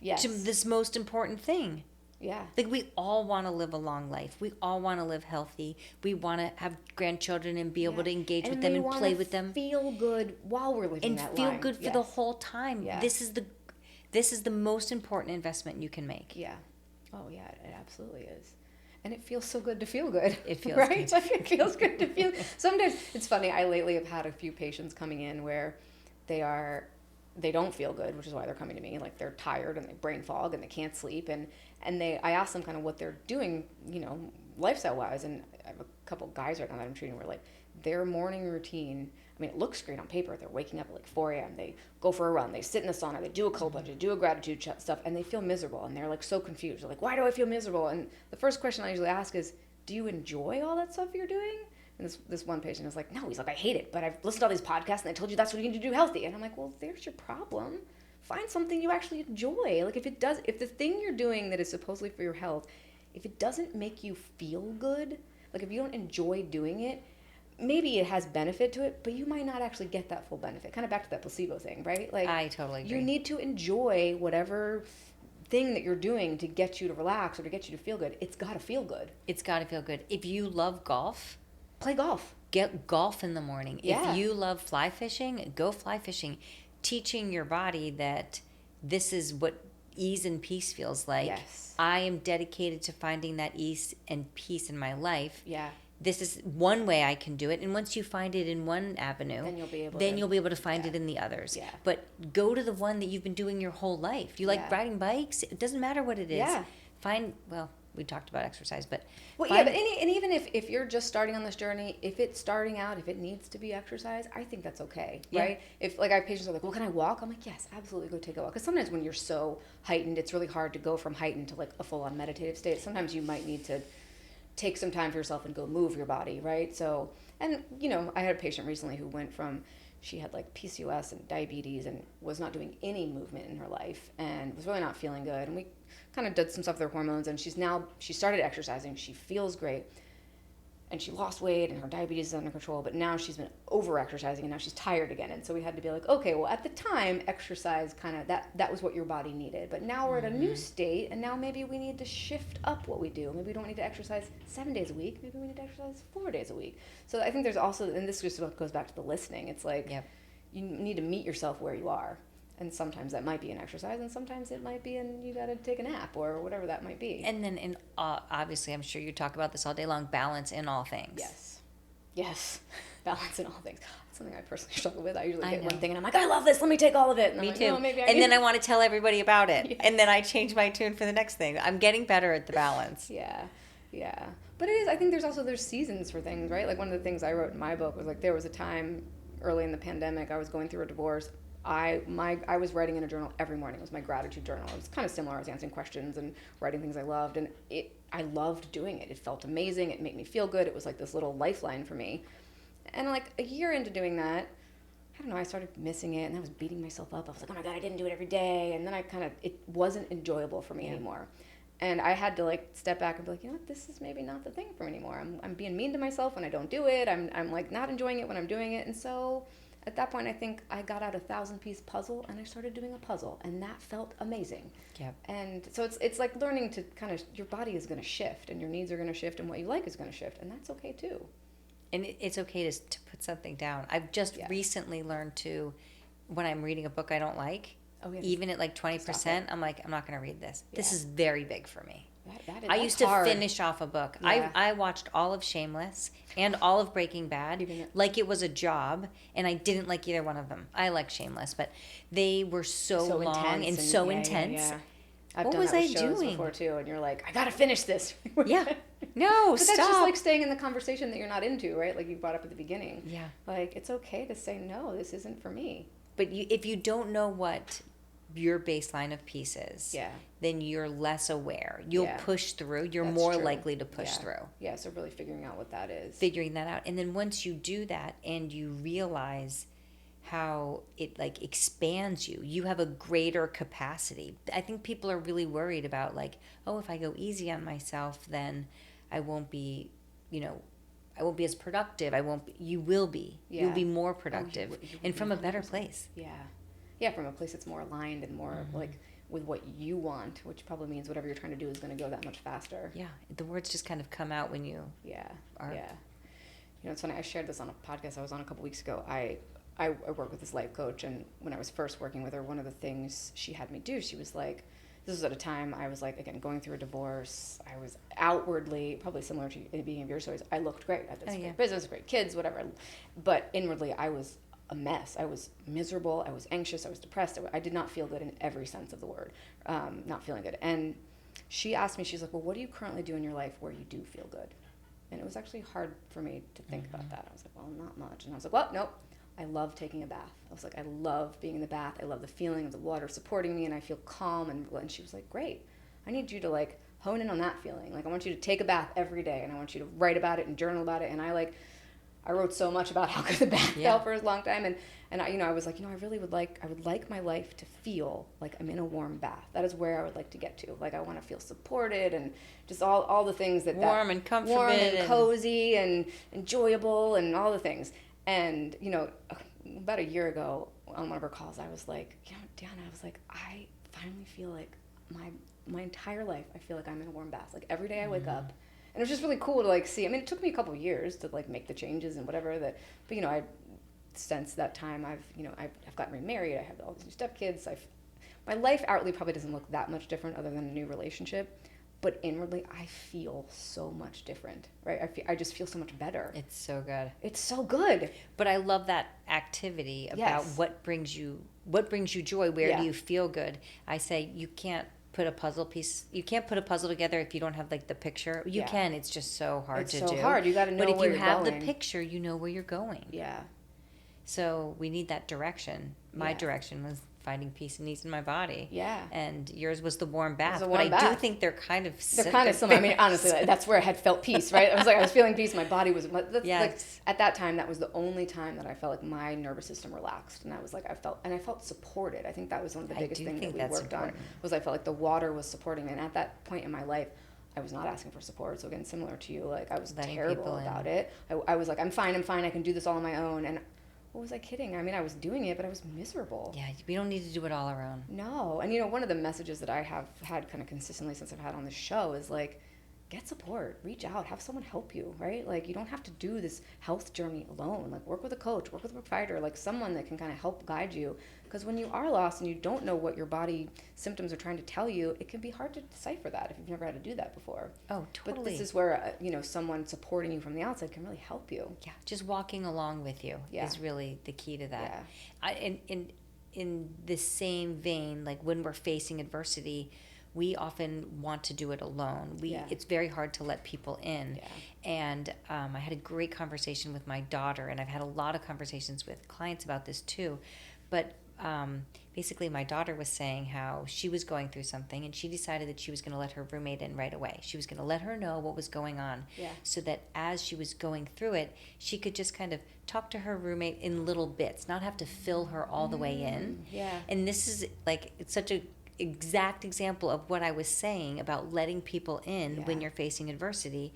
Yes. to this most important thing. Yeah. Like, we all want to live a long life. We all want to live healthy. We want to have grandchildren and be able to engage with them and play with them. Feel good while we're living And that feel life. good for the whole time. Yeah. This is the most important investment you can make. Yeah. Oh yeah, it absolutely is. And it feels so good to feel good. It feels right? good. Like, it feels good to feel. Sometimes it's funny. I lately have had a few patients coming in where they don't feel good, which is why they're coming to me. Like, they're tired and they brain fog and they can't sleep, and I ask them kind of what they're doing, you know, lifestyle wise. And I have a couple guys right now that I'm treating where, like, their morning routine, I mean, it looks great on paper. They're waking up at like 4 a.m. They go for a run. They sit in the sauna. They do a cold plunge. They do a gratitude stuff, and they feel miserable. And they're like so confused. They're like, why do I feel miserable? And the first question I usually ask is, do you enjoy all that stuff you're doing? And this one patient is like, no. He's like, I hate it, but I've listened to all these podcasts, and they told you that's what you need to do healthy. And I'm like, well, there's your problem. Find something you actually enjoy. Like, if the thing you're doing that is supposedly for your health, if it doesn't make you feel good, like if you don't enjoy doing it, maybe it has benefit to it, but you might not actually get that full benefit. Kind of back to that placebo thing, right? Like, I totally agree. You need to enjoy whatever thing that you're doing to get you to relax or to get you to feel good. It's got to feel good. It's got to feel good. If you love golf, play golf. Get golf in the morning. Yeah. If you love fly fishing, go fly fishing. Teaching your body that this is what ease and peace feels like. Yes. I am dedicated to finding that ease and peace in my life. Yeah. This is one way I can do it. And once you find it in one avenue, then you'll be able to find it in the others. Yeah. But go to the one that you've been doing your whole life. You like Yeah. riding bikes? It doesn't matter what it is. Yeah. We talked about exercise, but Well, yeah, but even if you're just starting on this journey, if it's starting out, if it needs to be exercise, I think that's okay, right? If, like, I have patients are like, well, can I walk? I'm like, yes, absolutely, go take a walk. Because sometimes when you're so heightened, it's really hard to go from heightened to like a full-on meditative state. Sometimes you might need to take some time for yourself and go move your body, right? So, and you know, I had a patient recently who went from, she had like PCOS and diabetes and was not doing any movement in her life and was really not feeling good. And we kind of did some stuff with her hormones, and she started exercising. She feels great, and she lost weight, and her diabetes is under control, but now she's been over exercising, and now she's tired again. And so we had to be like, okay, well, at the time, exercise kind of, that was what your body needed. But now we're at a new state, and now maybe we need to shift up what we do. Maybe we don't need to exercise 7 days a week. Maybe we need to exercise 4 days a week. So I think there's also, and this just goes back to the listening. It's like, you need to meet yourself where you are. And sometimes that might be an exercise, and sometimes it might be you got to take a nap or whatever that might be. And then, obviously, I'm sure you talk about this all day long, balance in all things. Yes. balance in all things. That's something I personally struggle with. I usually get one thing and I'm like, I love this, let me take all of it. And Me I'm like, too. oh, maybe and then I want to tell everybody about it. Yes. And then I change my tune for the next thing. I'm getting better at the balance. Yeah. But it is, I think there's seasons for things, right? Like one of the things I wrote in my book was like, there was a time early in the pandemic, I was going through a divorce. I was writing in a journal every morning. It was my gratitude journal. It was kind of similar. I was answering questions and writing things I loved, and I loved doing it. It felt amazing. It made me feel good. It was like this little lifeline for me. And like a year into doing that, I don't know, I started missing it, and I was beating myself up. I was like, oh my God, I didn't do it every day. And then it wasn't enjoyable for me anymore. And I had to like step back and be like, you know what, this is maybe not the thing for me anymore. I'm being mean to myself when I don't do it. I'm like not enjoying it when I'm doing it. And so at that point, I think I got out a 1,000-piece puzzle and I started doing a puzzle, and that felt amazing. Yeah. And so it's like learning to kind of, your body is going to shift and your needs are going to shift and what you like is going to shift, and that's okay too. And it's okay to put something down. I've just recently learned to, when I'm reading a book I don't like, even at like 20%, I'm like, I'm not going to read this. Yeah. This is very big for me. I used to finish off a book. Yeah. I watched all of Shameless and all of Breaking Bad like it was a job, and I didn't like either one of them. I like Shameless, but they were so long and so intense. Yeah. I've done that with shows before too, and you're like, I gotta finish this. Yeah. No, but stop. That's just like staying in the conversation that you're not into, right? Like you brought up at the beginning. Yeah. Like it's okay to say, no, this isn't for me. But if you don't know what your baseline of peace is, then you're less aware. You'll push through. You're more likely to push through. Yeah, so really figuring out what that is. Figuring that out. And then once you do that and you realize how it like expands you, you have a greater capacity. I think people are really worried about like, oh, if I go easy on myself, then I won't be, I won't be as productive. You will be. Yeah. You'll be more productive and from a better place. Yeah. Yeah, from a place that's more aligned and more like with what you want, which probably means whatever you're trying to do is going to go that much faster. Yeah, the words just kind of come out when you are. Yeah. It's funny, I shared this on a podcast I was on a couple weeks ago. I work with this life coach, and when I was first working with her, one of the things she had me do, she was like, this was at a time I was like, again, going through a divorce. I was outwardly, probably similar to the beginning of your stories, I looked great. I had this great business, great kids, whatever. But inwardly, I was a mess. I was miserable. I was anxious. I was depressed. I did not feel good in every sense of the word. Not feeling good. And she asked me, she's like, well, what do you currently do in your life where you do feel good? And it was actually hard for me to think about that. I was like, well, not much. And I was like, well, nope. I love taking a bath. I was like, I love being in the bath. I love the feeling of the water supporting me, and I feel calm. And she was like, great. I need you to like hone in on that feeling. Like I want you to take a bath every day, and I want you to write about it and journal about it. And I wrote so much about how good the bath felt for a long time, and I was like, I would like my life to feel like I'm in a warm bath. That is where I would like to get to. Like I want to feel supported and just all the things that warm and comfortable, warm and cozy and enjoyable and all the things. And about a year ago on one of her calls, I was like, Deanna, I was like, I finally feel like my entire life, I feel like I'm in a warm bath. Like every day I wake up. And it was just really cool to like see. I mean, it took me a couple of years to like make the changes and whatever but I since that time I've gotten remarried. I have all these new stepkids. My life outwardly probably doesn't look that much different other than a new relationship, but inwardly I feel so much different, right? I just feel so much better. It's so good. It's so good. But I love that activity about what brings you joy. Where do you feel good? I say you can't put a puzzle together if you don't have like the picture. You can. It's just so hard to do. It's so hard. You got to know where you're going. But if you have the picture, you know where you're going. Yeah. So we need that direction. My direction was finding peace and ease in my body. Yeah. And yours was the warm bath. I do think they're kind of similar. I mean, honestly, that's where I had felt peace, right? I was feeling peace. My body was, like, at that time, that was the only time that I felt like my nervous system relaxed. And I was like, I felt supported. I think that was one of the biggest things that we worked on, was I felt like the water was supporting me. And at that point in my life, I was not asking for support. So again, similar to you, like I was terrible about it. I was like, I'm fine. I can do this all on my own. And what was I kidding? I mean, I was doing it, but I was miserable. Yeah, we don't need to do it all our own. No. And, one of the messages that I have had kind of consistently since I've had on the show is, like, get support, reach out, have someone help you, right? Like, you don't have to do this health journey alone. Like, work with a coach, work with a provider, like someone that can kind of help guide you. Because when you are lost and you don't know what your body symptoms are trying to tell you, it can be hard to decipher that if you've never had to do that before. Oh, totally. But this is where, someone supporting you from the outside can really help you. Yeah, just walking along with you is really the key to that. Yeah. In the same vein, like when we're facing adversity, we often want to do it alone. It's very hard to let people in. Yeah. And I had a great conversation with my daughter, and I've had a lot of conversations with clients about this too. But basically my daughter was saying how she was going through something, and she decided that she was going to let her roommate in right away. She was going to let her know what was going on, so that as she was going through it, she could just kind of talk to her roommate in little bits, not have to fill her all the way in. Yeah. And this is like, it's such a exact example of what I was saying about letting people in when you're facing adversity.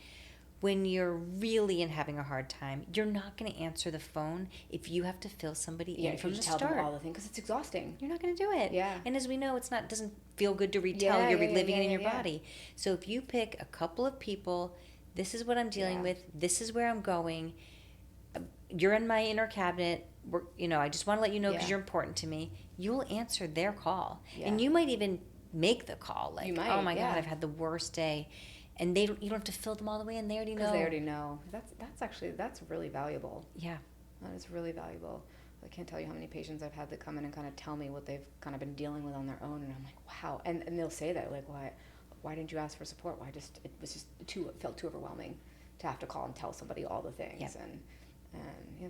When you're really having a hard time, you're not going to answer the phone if you have to fill somebody in from the start. Tell them all the things, because it's exhausting. You're not going to do it. Yeah. And as we know, it doesn't feel good to retell. You're reliving it in your body. So if you pick a couple of people, this is what I'm dealing with. This is where I'm going. You're in my inner cabinet. I just want to let you know because you're important to me. You'll answer their call, and you might even make the call. Like, oh my God, I've had the worst day. And you don't have to fill them all the way in. They already know. Because they already know. That's really valuable. Yeah. That is really valuable. I can't tell you how many patients I've had that come in and kind of tell me what they've kind of been dealing with on their own, and I'm like, wow. And they'll say that, like, why didn't you ask for support? It felt too overwhelming to have to call and tell somebody all the things. Yep. And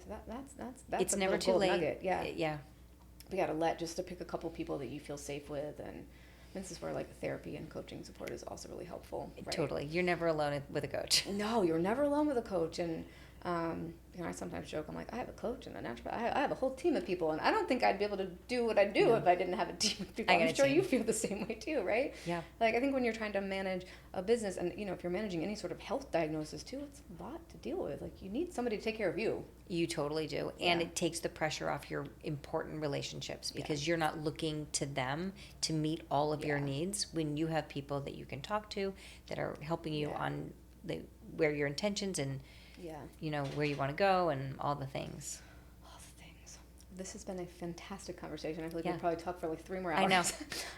so that's it's a never little too gold late. Nugget. Yeah. Yeah. We got to pick a couple people that you feel safe with, and this is where like therapy and coaching support is also really helpful. Right? Totally. You're never alone with a coach. No, you're never alone with a coach. And I sometimes joke, I'm like, I have a coach and a naturopath. I have a whole team of people, and I don't think I'd be able to do what I do if I didn't have a team of people. I'm sure you feel the same way too, right? Yeah. Like, I think when you're trying to manage a business, and if you're managing any sort of health diagnosis too, it's a lot to deal with. Like, you need somebody to take care of you. You totally do. And it takes the pressure off your important relationships, because you're not looking to them to meet all of your needs when you have people that you can talk to that are helping you on where your intentions and where you want to go and all the things. This has been a fantastic conversation. I feel like we could probably talk for like 3 more hours.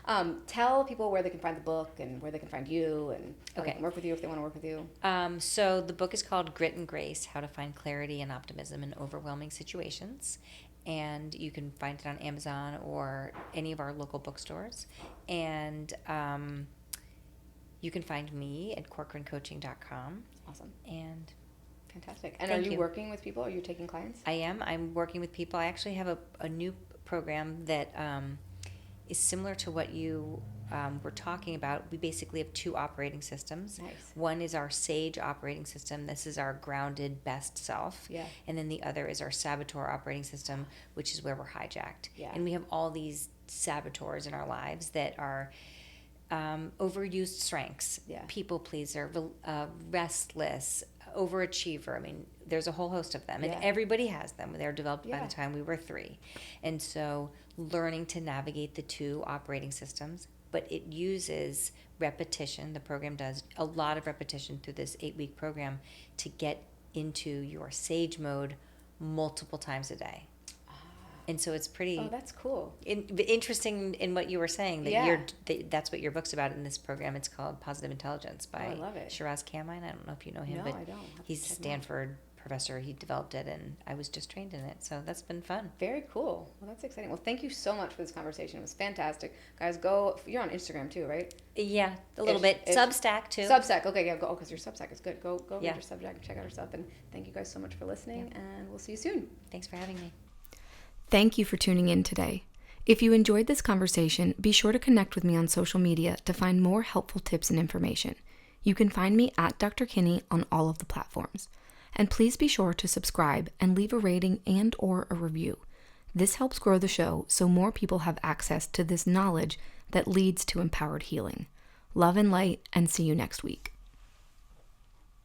I know. Tell people where they can find the book and where they can find you, and how they can work with you if they want to work with you. So the book is called Grit and Grace: How to Find Clarity and Optimism in Overwhelming Situations. And you can find it on Amazon or any of our local bookstores. And you can find me at corckrancoaching.com. Awesome. And fantastic. And are you working with people? Are you taking clients? I am. I'm working with people. I actually have a new program that is similar to what you were talking about. We basically have 2 operating systems. Nice. One is our SAGE operating system. This is our grounded best self. Yeah. And then the other is our saboteur operating system, which is where we're hijacked. Yeah. And we have all these saboteurs in our lives that are overused strengths. Yeah. People pleaser, restless, overachiever. I mean, there's a whole host of them, and everybody has them. They're developed by the time we were 3. And so learning to navigate the 2 operating systems, but it uses repetition. The program does a lot of repetition through this 8-week program to get into your SAGE mode multiple times a day. And so it's pretty. Oh, that's cool. Interesting in what you were saying that that's what your book's about in this program. It's called Positive Intelligence by I love it. Shiraz Kamine. I don't know if you know him, but I don't. He's a Stanford professor. He developed it, and I was just trained in it. So that's been fun. Very cool. Well, that's exciting. Well, thank you so much for this conversation. It was fantastic. Guys, you're on Instagram too, right? Yeah, a little bit. Substack too. Substack. Okay, yeah, go. Oh, because your Substack is good. Go read your Substack and check out our stuff. And thank you guys so much for listening, and we'll see you soon. Thanks for having me. Thank you for tuning in today. If you enjoyed this conversation, be sure to connect with me on social media to find more helpful tips and information. You can find me at Dr. Kinney on all of the platforms. And please be sure to subscribe and leave a rating and/or a review. This helps grow the show so more people have access to this knowledge that leads to empowered healing. Love and light, and see you next week.